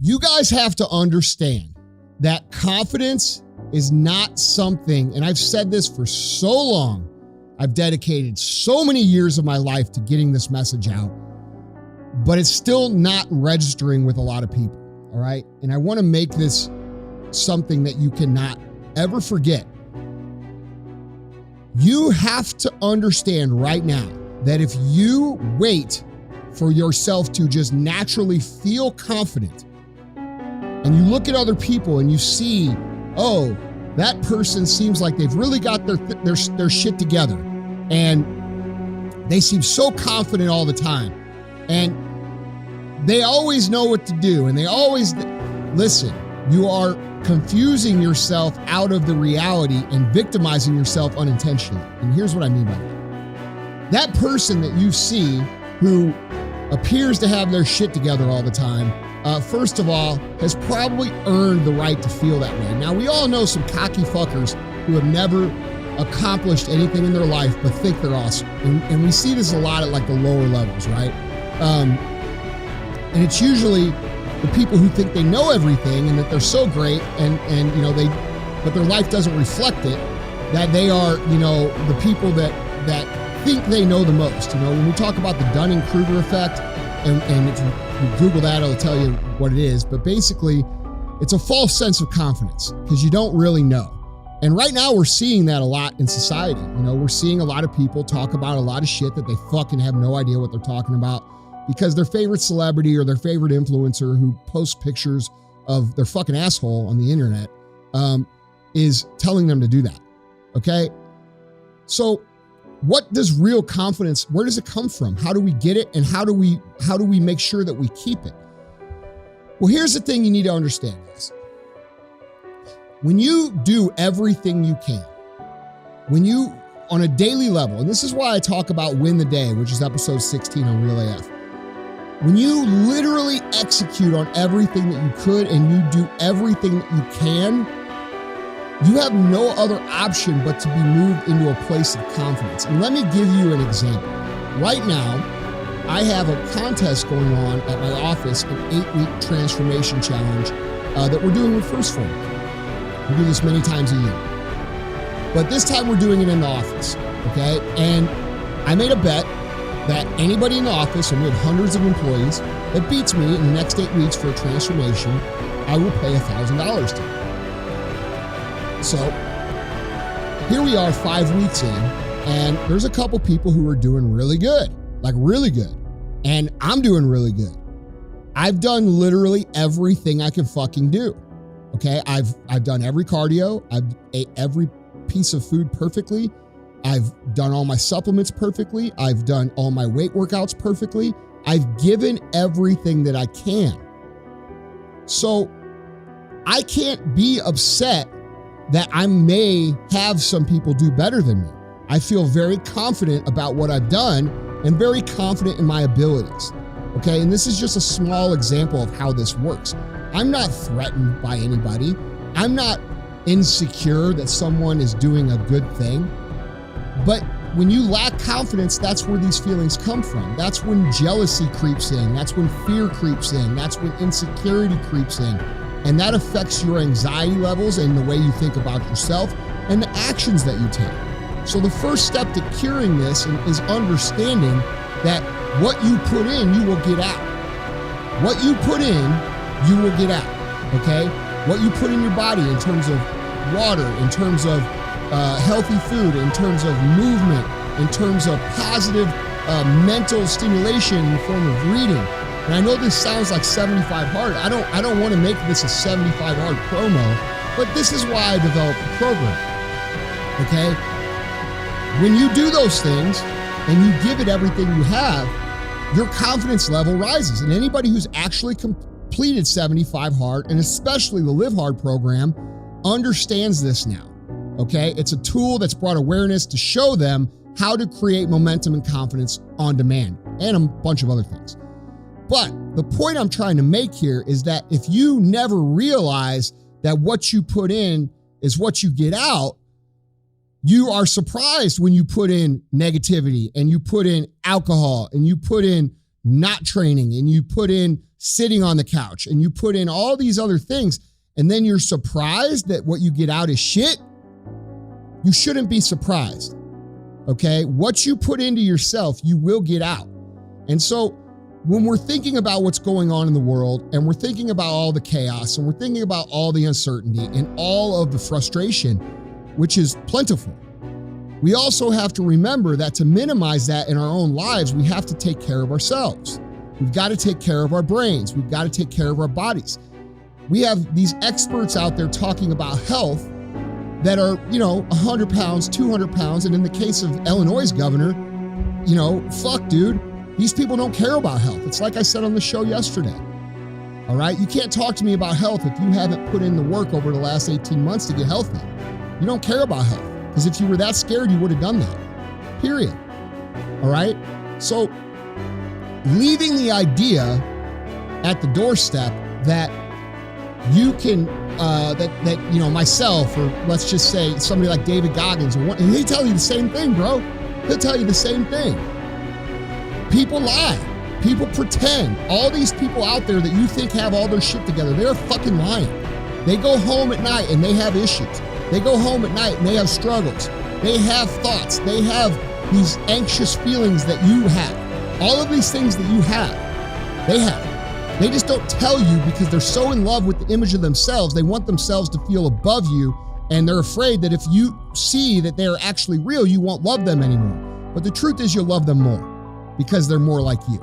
You guys have to understand that confidence is not something, and I've said this for so long, I've dedicated so many years of my life to getting this message out, but it's still not registering with a lot of people, all right? And I want to make this something that you cannot ever forget. You have to understand right now that if you wait for yourself to just naturally feel confident, and you look at other people and you see, oh, that person seems like they've really got their shit together, and they seem so confident all the time, and they always know what to do, and they always listen. You are confusing yourself out of the reality and victimizing yourself unintentionally. And here's what I mean by that. That person that you see who appears to have their shit together all the time, first of all, has probably earned the right to feel that way. Now, we all know some cocky fuckers who have never accomplished anything in their life but think they're awesome. And we see this a lot at like the lower levels, right? And it's usually the people who think they know everything and that they're so great and you know, but their life doesn't reflect it, that they are, you know, the people that think they know the most. You know, when we talk about the Dunning-Kruger effect, and if you Google that, it'll tell you what it is. But basically, it's a false sense of confidence because you don't really know. And right now we're seeing that a lot in society. You know, we're seeing a lot of people talk about a lot of shit that they fucking have no idea what they're talking about because their favorite celebrity or their favorite influencer who posts pictures of their fucking asshole on the internet is telling them to do that. Okay? So what does real confidence, where does it come from? How do we get it? And how do we make sure that we keep it? Well, here's the thing you need to understand, guys. When you do everything you can, when you, on a daily level, and this is why I talk about Win the Day, which is episode 16 on Real AF. When you literally execute on everything that you could and you do everything that you can, you have no other option but to be moved into a place of confidence. And let me give you an example. Right now, I have a contest going on at my office, an 8-week transformation challenge that we're doing with First Form. We do this many times a year. But this time we're doing it in the office, okay? And I made a bet that anybody in the office, and we have hundreds of employees, that beats me in the next 8 weeks for a transformation, I will pay $1,000 to. So here we are 5 weeks in, and there's a couple people who are doing really good, like really good. And I'm doing really good. I've done literally everything I can fucking do. Okay. I've done every cardio. I've ate every piece of food perfectly. I've done all my supplements perfectly. I've done all my weight workouts perfectly. I've given everything that I can. So I can't be upset that I may have some people do better than me. I feel very confident about what I've done and very confident in my abilities. Okay, and this is just a small example of how this works. I'm not threatened by anybody. I'm not insecure that someone is doing a good thing. But when you lack confidence, that's where these feelings come from. That's when jealousy creeps in. That's when fear creeps in. That's when insecurity creeps in. And that affects your anxiety levels and the way you think about yourself and the actions that you take. So the first step to curing this is understanding that what you put in, you will get out. What you put in, you will get out, okay? What you put in your body in terms of water, in terms of healthy food, in terms of movement, in terms of positive mental stimulation in the form of reading. And I know this sounds like 75 hard. I don't want to make this a 75 hard promo, but this is why I developed the program, okay? When you do those things and you give it everything you have, your confidence level rises. And anybody who's actually completed 75 hard, and especially the Live Hard program, understands this now, okay? It's a tool that's brought awareness to show them how to create momentum and confidence on demand, and a bunch of other things. But the point I'm trying to make here is that if you never realize that what you put in is what you get out, you are surprised when you put in negativity and you put in alcohol and you put in not training, and you put in sitting on the couch, and you put in all these other things, and then you're surprised that what you get out is shit, you shouldn't be surprised. Okay? What you put into yourself, you will get out. And so when we're thinking about what's going on in the world, and we're thinking about all the chaos, and we're thinking about all the uncertainty and all of the frustration, which is plentiful, we also have to remember that to minimize that in our own lives, we have to take care of ourselves. We've got to take care of our brains. We've got to take care of our bodies. We have these experts out there talking about health that are, 100 pounds, 200 pounds. And in the case of Illinois' governor, fuck, dude, these people don't care about health. It's like I said on the show yesterday. All right? You can't talk to me about health if you haven't put in the work over the last 18 months to get healthy. You don't care about health. Because if you were that scared, you would have done that. Period. All right? So leaving the idea at the doorstep that you can, myself, or let's just say somebody like David Goggins, and he'll tell you the same thing, bro. He'll tell you the same thing. People lie. People pretend. All these people out there that you think have all their shit together, they're fucking lying. They go home at night and they have issues. They go home at night and they have struggles. They have thoughts. They have these anxious feelings that you have. All of these things that you have, they have. They just don't tell you because they're so in love with the image of themselves. They want themselves to feel above you, and they're afraid that if you see that they're actually real, you won't love them anymore. But the truth is you'll love them more because they're more like you.